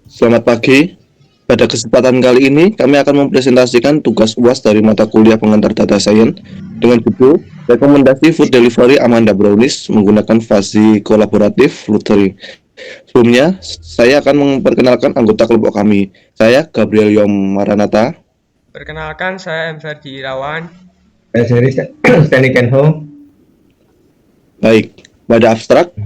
Selamat pagi. Pada kesempatan kali ini, kami akan mempresentasikan tugas UAS dari mata kuliah pengantar data science dengan judul Rekomendasi Food Delivery Amanda Brownies menggunakan fasi kolaboratif filtering. Sebelumnya, saya akan memperkenalkan anggota kelompok kami. Saya Gabriel Yom Maranata. Perkenalkan, saya M. Ferdi Irawan. Saya sendiri Stanley Kenho. Baik, pada abstrak,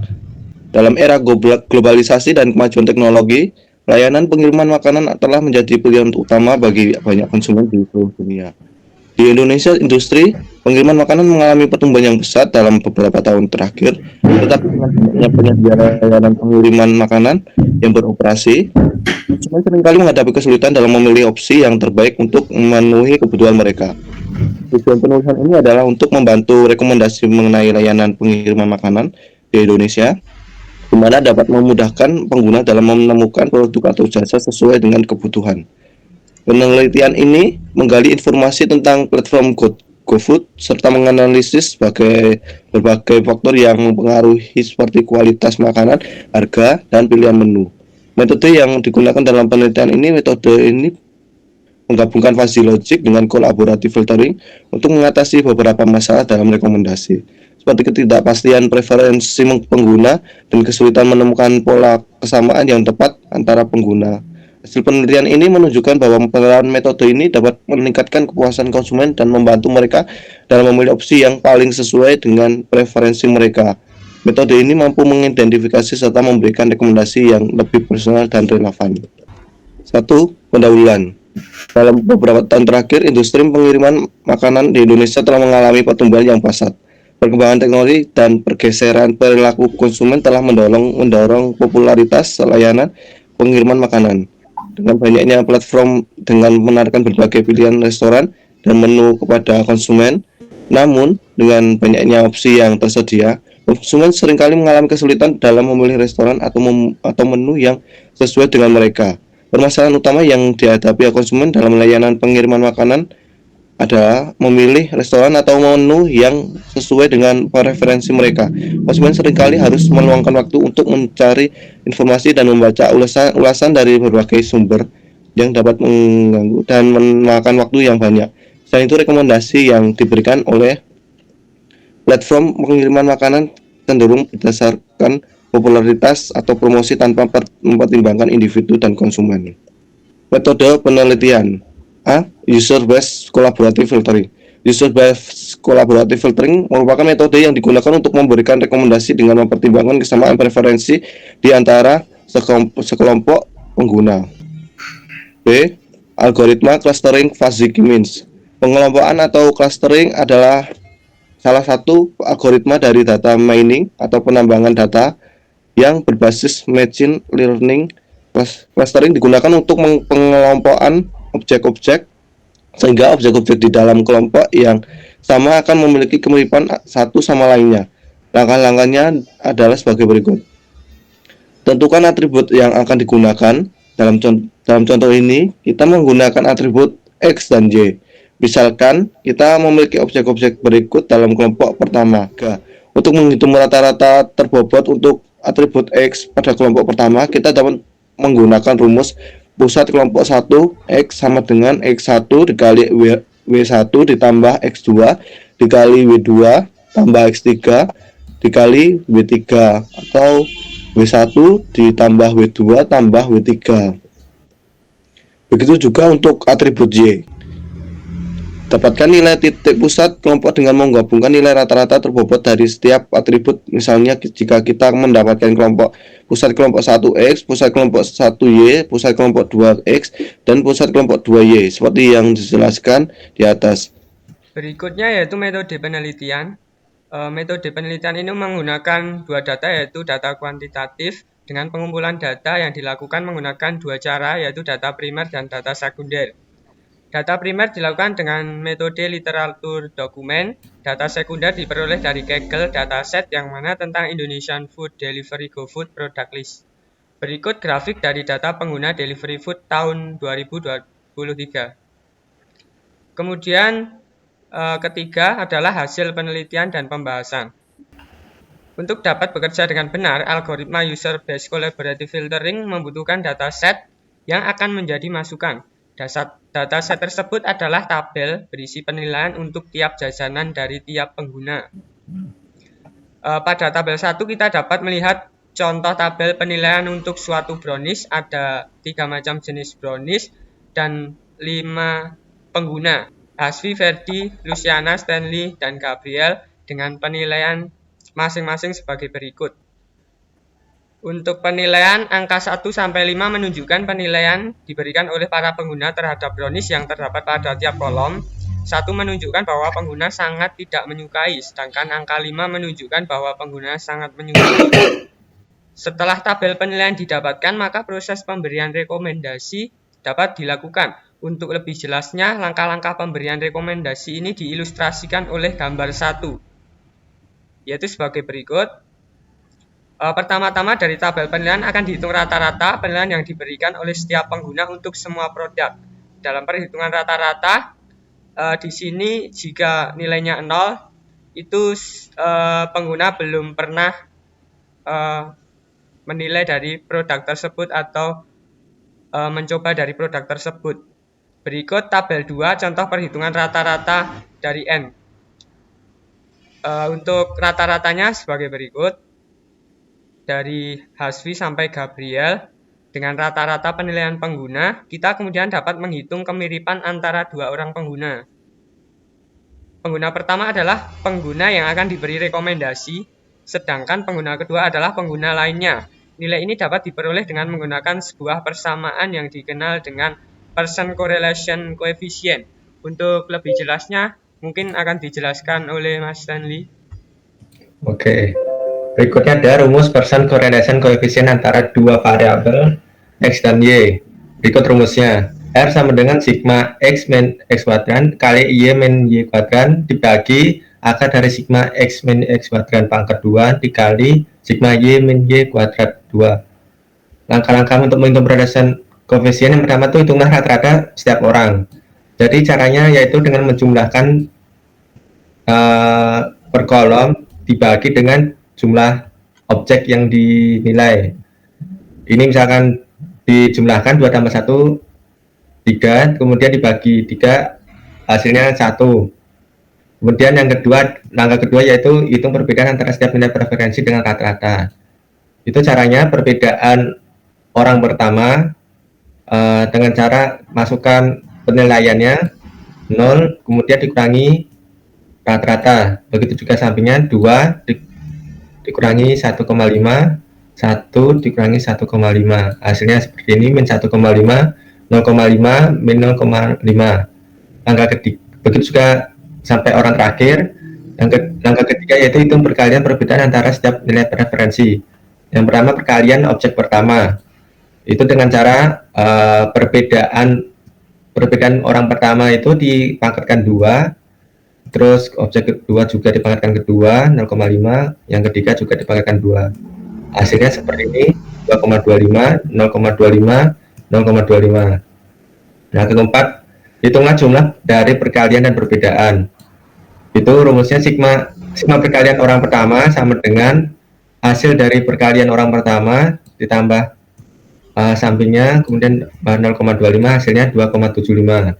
dalam era globalisasi dan kemajuan teknologi, layanan pengiriman makanan telah menjadi pilihan utama bagi banyak konsumen di seluruh dunia. Di Indonesia, industri pengiriman makanan mengalami pertumbuhan yang besar dalam beberapa tahun terakhir, tetapi dengan banyaknya penyedia layanan pengiriman makanan yang beroperasi, konsumen seringkali menghadapi kesulitan dalam memilih opsi yang terbaik untuk memenuhi kebutuhan mereka. Tujuan penulisan ini adalah untuk membantu rekomendasi mengenai layanan pengiriman makanan di Indonesia, di mana dapat memudahkan pengguna dalam menemukan produk atau jasa sesuai dengan kebutuhan. Penelitian ini menggali informasi tentang platform GoFood serta menganalisis berbagai faktor yang mempengaruhi seperti kualitas makanan, harga, dan pilihan menu. Metode yang digunakan dalam penelitian ini menggabungkan fuzzy logic dengan collaborative filtering untuk mengatasi beberapa masalah dalam rekomendasi, seperti ketidakpastian preferensi pengguna dan kesulitan menemukan pola kesamaan yang tepat antara pengguna. Hasil penelitian ini menunjukkan bahwa peran metode ini dapat meningkatkan kepuasan konsumen dan membantu mereka dalam memilih opsi yang paling sesuai dengan preferensi mereka. Metode ini mampu mengidentifikasi serta memberikan rekomendasi yang lebih personal dan relevan. Satu, pendahuluan. Dalam beberapa tahun terakhir, industri pengiriman makanan di Indonesia telah mengalami pertumbuhan yang pesat. Perkembangan teknologi dan pergeseran perilaku konsumen telah mendorong popularitas layanan pengiriman makanan. Dengan banyaknya platform dengan menawarkan berbagai pilihan restoran dan menu kepada konsumen, namun dengan banyaknya opsi yang tersedia, konsumen seringkali mengalami kesulitan dalam memilih restoran atau menu yang sesuai dengan mereka. Permasalahan utama yang dihadapi konsumen dalam layanan pengiriman makanan adalah memilih restoran atau menu yang sesuai dengan preferensi mereka. Konsumen seringkali harus meluangkan waktu untuk mencari informasi dan membaca ulasan dari berbagai sumber yang dapat mengganggu dan memakan waktu yang banyak. Selain itu, rekomendasi yang diberikan oleh platform pengiriman makanan cenderung berdasarkan popularitas atau promosi tanpa mempertimbangkan individu dan konsumen. Metode penelitian A. User-based collaborative filtering. User-based collaborative filtering merupakan metode yang digunakan untuk memberikan rekomendasi dengan mempertimbangkan kesamaan preferensi di antara sekelompok pengguna. B. Algoritma clustering fuzzy means. Pengelompokan atau clustering adalah salah satu algoritma dari data mining atau penambangan data yang berbasis machine learning. Clustering digunakan untuk pengelompokan objek-objek sehingga objek-objek di dalam kelompok yang sama akan memiliki kemiripan satu sama lainnya. Langkah-langkahnya adalah sebagai berikut. Tentukan atribut yang akan digunakan. Dalam contoh ini, kita menggunakan atribut X dan Y. Misalkan, kita memiliki objek-objek berikut dalam kelompok pertama. Untuk menghitung rata-rata terbobot untuk atribut X pada kelompok pertama, kita dapat menggunakan rumus pusat kelompok 1 X sama dengan X1 dikali W1 ditambah X2 dikali W2 tambah X3 dikali W3 atau W1 ditambah W2 tambah W3. Begitu juga untuk atribut Y. Dapatkan nilai titik pusat kelompok dengan menggabungkan nilai rata-rata terbobot dari setiap atribut. Misalnya jika kita mendapatkan pusat kelompok 1X, pusat kelompok 1Y, pusat kelompok 2X, dan pusat kelompok 2Y, seperti yang dijelaskan di atas. Berikutnya yaitu metode penelitian. Metode penelitian ini menggunakan dua data, yaitu data kuantitatif dengan pengumpulan data yang dilakukan menggunakan dua cara, yaitu data primer dan data sekunder. Data primer dilakukan dengan metode literatur dokumen. Data sekunder diperoleh dari Kaggle dataset yang mana tentang Indonesian Food Delivery GoFood Product List. Berikut grafik dari data pengguna delivery food tahun 2023. Kemudian ketiga adalah hasil penelitian dan pembahasan. Untuk dapat bekerja dengan benar, algoritma user-based collaborative filtering membutuhkan dataset yang akan menjadi masukan. Dataset tersebut adalah tabel berisi penilaian untuk tiap jajanan dari tiap pengguna. Pada tabel 1 kita dapat melihat contoh tabel penilaian untuk suatu brownies. Ada 3 macam jenis brownies dan 5 pengguna. Hasfi, Ferdi, Luciana, Stanley, dan Gabriel dengan penilaian masing-masing sebagai berikut. Untuk penilaian, angka 1 sampai 5 menunjukkan penilaian diberikan oleh para pengguna terhadap brownies yang terdapat pada tiap kolom. 1 menunjukkan bahwa pengguna sangat tidak menyukai, sedangkan angka 5 menunjukkan bahwa pengguna sangat menyukai. Setelah tabel penilaian didapatkan, maka proses pemberian rekomendasi dapat dilakukan. Untuk lebih jelasnya, langkah-langkah pemberian rekomendasi ini diilustrasikan oleh gambar 1, yaitu sebagai berikut. Pertama-tama dari tabel penilaian akan dihitung rata-rata penilaian yang diberikan oleh setiap pengguna untuk semua produk. Dalam perhitungan rata-rata, di sini jika nilainya 0, itu pengguna belum pernah menilai dari produk tersebut atau mencoba dari produk tersebut. Berikut tabel 2, contoh perhitungan rata-rata dari N. Untuk rata-ratanya sebagai berikut. Dari Hasfi sampai Gabriel, dengan rata-rata penilaian pengguna, kita kemudian dapat menghitung kemiripan antara dua orang pengguna. Pengguna pertama adalah pengguna yang akan diberi rekomendasi, sedangkan pengguna kedua adalah pengguna lainnya. Nilai ini dapat diperoleh dengan menggunakan sebuah persamaan yang dikenal dengan Person Correlation Coefficient. Untuk lebih jelasnya, mungkin akan dijelaskan oleh Mas Stanley. Oke. Berikutnya ada rumus Person Correlation Coefficient antara dua variabel X dan Y. Berikut rumusnya. R sama dengan sigma X min X kuadran kali Y min Y kuadran dibagi akar dari sigma X min X kuadran pangkat 2 dikali sigma Y min Y kuadrat 2. Langkah-langkah untuk menghitung correlation coefficient yang pertama itu hitunglah rata-rata setiap orang. Jadi caranya yaitu dengan menjumlahkan per kolom dibagi dengan jumlah objek yang dinilai. Ini misalkan dijumlahkan 2 tambah 1 3, kemudian dibagi 3 hasilnya 1. Kemudian yang kedua, langkah kedua yaitu hitung perbedaan antara setiap nilai preferensi dengan rata-rata. Itu caranya perbedaan orang pertama dengan cara masukkan penilaiannya 0 kemudian dikurangi rata-rata. Begitu juga sampingnya 2 dikurangi 1,5, 1 dikurangi 1,5. Hasilnya seperti ini, min 1,5, 0,5, min 0,5. Langkah ketiga, begitu juga sampai orang terakhir. Langkah ketiga yaitu hitung perkalian perbedaan antara setiap nilai preferensi. Yang pertama perkalian objek pertama. Itu dengan cara perbedaan orang pertama itu dipangkatkan 2. Terus objek kedua juga dipangkatkan ke 2, 0,5, yang ketiga juga dipangkatkan 2. Hasilnya seperti ini, 2,25, 0,25, 0,25. Nah, keempat, hitunglah jumlah dari perkalian dan perbedaan. Itu rumusnya sigma perkalian orang pertama sama dengan hasil dari perkalian orang pertama ditambah sampingnya, kemudian 0,25, hasilnya 2,75.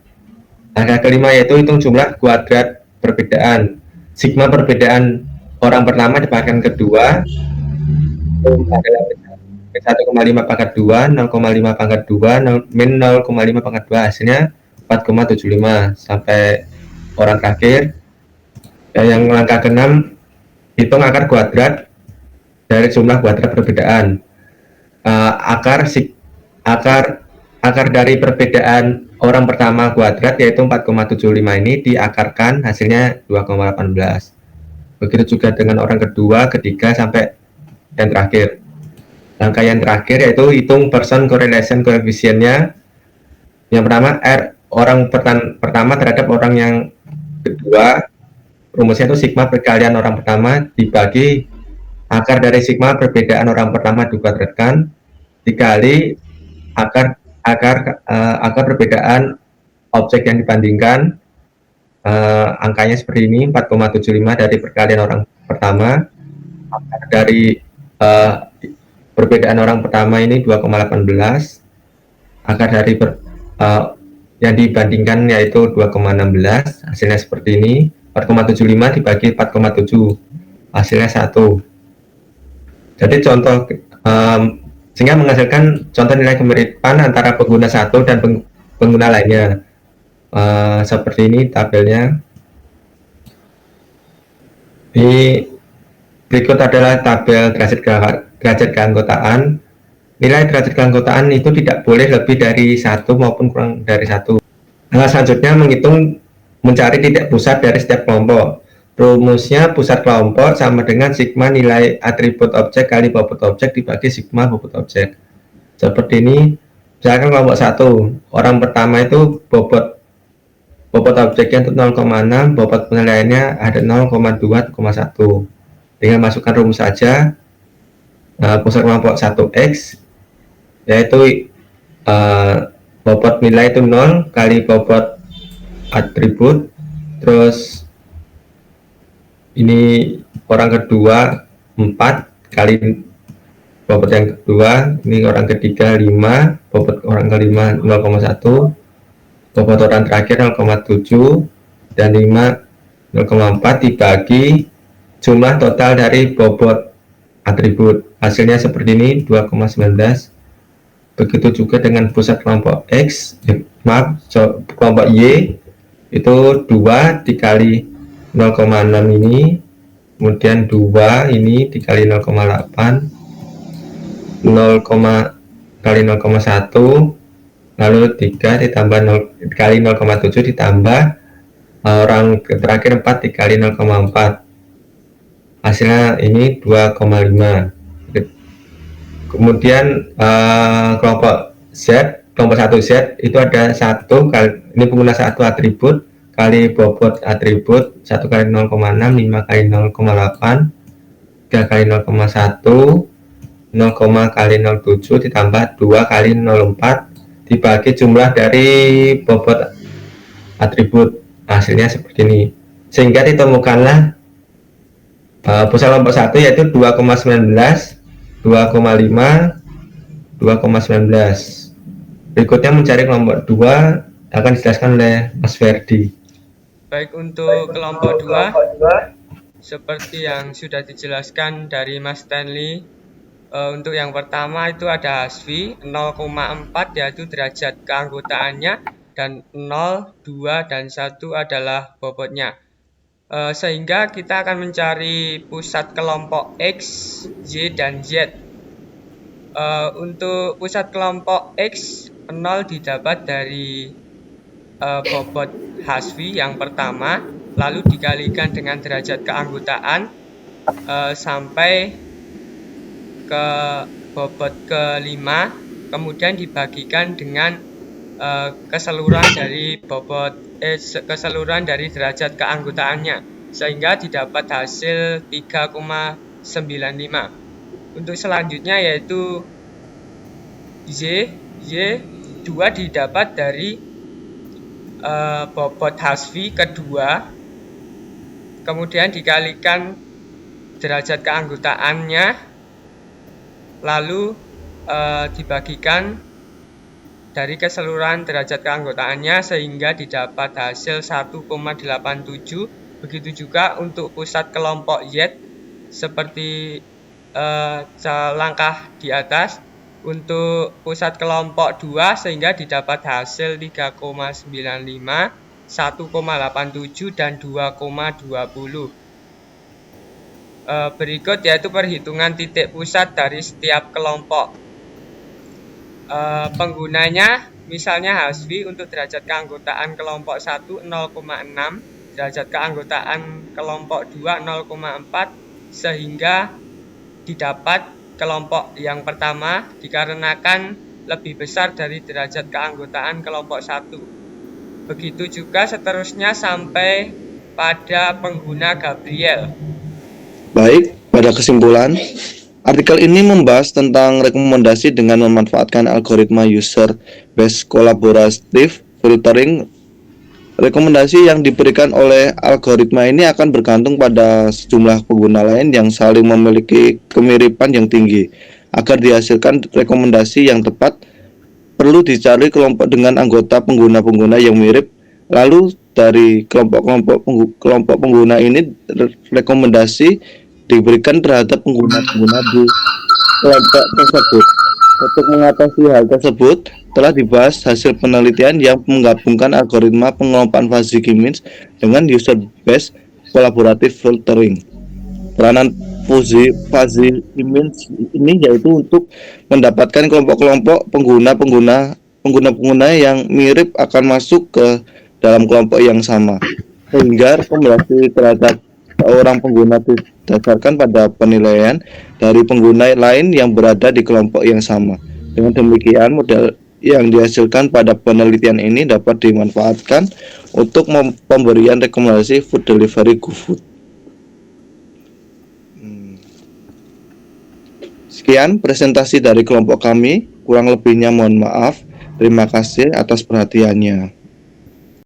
Angka kelima yaitu hitung jumlah kuadrat perbedaan. Sigma perbedaan orang pertama dibagi kedua adalah 1,5 pangkat 2, 0,5 pangkat 2, min 0,5 pangkat 2, hasilnya 4,75 sampai orang terakhir. Yang langkah ke-6 hitung akar kuadrat dari jumlah kuadrat perbedaan. Akar dari perbedaan orang pertama kuadrat yaitu 4,75 ini diakarkan hasilnya 2,18. Begitu juga dengan orang kedua, ketiga sampai yang terakhir. Langkah yang terakhir yaitu hitung Person Correlation Coefficient-nya. Yang pertama R orang pertama terhadap orang yang kedua. Rumusnya itu sigma perkalian orang pertama dibagi akar dari sigma perbedaan orang pertama dikuadratkan dikali akar perbedaan objek yang dibandingkan. Angkanya seperti ini, 4,75 dari perkalian orang pertama dari eh, perbedaan orang pertama ini 2,18, akar dari yang dibandingkan yaitu 2,16, hasilnya seperti ini. 4,75 dibagi 4,7, hasilnya 1. Jadi contoh sehingga menghasilkan contoh nilai kemiripan antara pengguna satu dan pengguna lainnya. Seperti ini tabelnya. Ini berikut adalah tabel derajat keanggotaan. Nilai derajat keanggotaan itu tidak boleh lebih dari 1 maupun kurang dari 1. Selanjutnya mencari titik pusat dari setiap kelompok. Rumusnya pusat kelompok sama dengan sigma nilai atribut objek kali bobot objek dibagi sigma bobot objek. Seperti ini. Misalkan kelompok 1, orang pertama itu bobot objeknya itu 0,6, bobot penilaiannya ada 0,2, 1. Dengan masukkan rumus saja, pusat kelompok 1x yaitu bobot nilai itu 0 kali bobot atribut, terus ini orang kedua 4 kali bobot yang kedua, ini orang ketiga 5, bobot orang kelima 0,1, bobot orang terakhir 0,7, dan 5 0,4 dibagi jumlah total dari bobot atribut. Hasilnya seperti ini 2,19. Begitu juga dengan pusat kelompok X, kelompok Y itu 2 dikali 0,6 ini, kemudian 2 ini dikali 0,8, 0, kali 0,1, lalu 3 ditambah 0 kali 0,7 ditambah orang terakhir 4 dikali 0,4, hasilnya ini 2,5. Kemudian kelompok 1Z itu ada 1 kali, ini pengguna 1 atribut kali bobot atribut 1 kali 0,6, 5 kali 0,8, 3 kali 0,1, 0, kali 0,7 ditambah 2 kali 0,4 dibagi jumlah dari bobot atribut, hasilnya seperti ini. Sehingga ditemukanlah pusat kelompok 1 yaitu 2,19, 2,5, 2,19. Berikutnya mencari kelompok 2 akan dijelaskan oleh Mas Ferdi. Baik, untuk kelompok 2 seperti yang sudah dijelaskan dari Mas Stanley, untuk yang pertama itu ada Hasfi 0,4 yaitu derajat keanggotaannya, dan 0, 2, dan 1 adalah bobotnya. Sehingga kita akan mencari pusat kelompok X, Y, dan Z. Untuk pusat kelompok X, 0 didapat dari bobot Hasfi yang pertama, lalu dikalikan dengan derajat keanggotaan sampai ke bobot kelima, kemudian dibagikan dengan keseluruhan dari keseluruhan dari derajat keanggotaannya, sehingga didapat hasil 3,95. Untuk selanjutnya yaitu Y 2 didapat dari bobot Hasfi kedua, kemudian dikalikan derajat keanggotaannya, lalu dibagikan dari keseluruhan derajat keanggotaannya, sehingga didapat hasil 1,87. Begitu juga untuk pusat kelompok Y seperti langkah di atas. Untuk pusat kelompok 2 sehingga didapat hasil 3,95, 1,87, dan 2,20. Berikut yaitu perhitungan titik pusat dari setiap kelompok. Penggunanya misalnya Hasfi untuk derajat keanggotaan kelompok 1 0,6, derajat keanggotaan kelompok 2 0,4, sehingga didapat kelompok yang pertama dikarenakan lebih besar dari derajat keanggotaan kelompok 1. Begitu juga seterusnya sampai pada pengguna Gabriel. Baik, pada kesimpulan, artikel ini membahas tentang rekomendasi dengan memanfaatkan algoritma user-based collaborative filtering Rekomendasi yang diberikan oleh algoritma ini akan bergantung pada sejumlah pengguna lain yang saling memiliki kemiripan yang tinggi. Agar dihasilkan rekomendasi yang tepat, perlu dicari kelompok dengan anggota pengguna-pengguna yang mirip. Lalu dari kelompok pengguna ini, rekomendasi diberikan terhadap pengguna-pengguna di kelompok tersebut. Untuk mengatasi hal tersebut, telah dibahas hasil penelitian yang menggabungkan algoritma pengelompokan fuzzy image dengan user-based collaborative filtering. Peranan fuzzy image ini yaitu untuk mendapatkan kelompok-kelompok pengguna yang mirip akan masuk ke dalam kelompok yang sama, sehingga rekomendasi terhadap seorang pengguna didasarkan pada penilaian dari pengguna lain yang berada di kelompok yang sama. Dengan demikian, model yang dihasilkan pada penelitian ini dapat dimanfaatkan untuk pemberian rekomendasi food delivery GoFood. Sekian presentasi dari kelompok kami, kurang lebihnya mohon maaf. Terima kasih atas perhatiannya.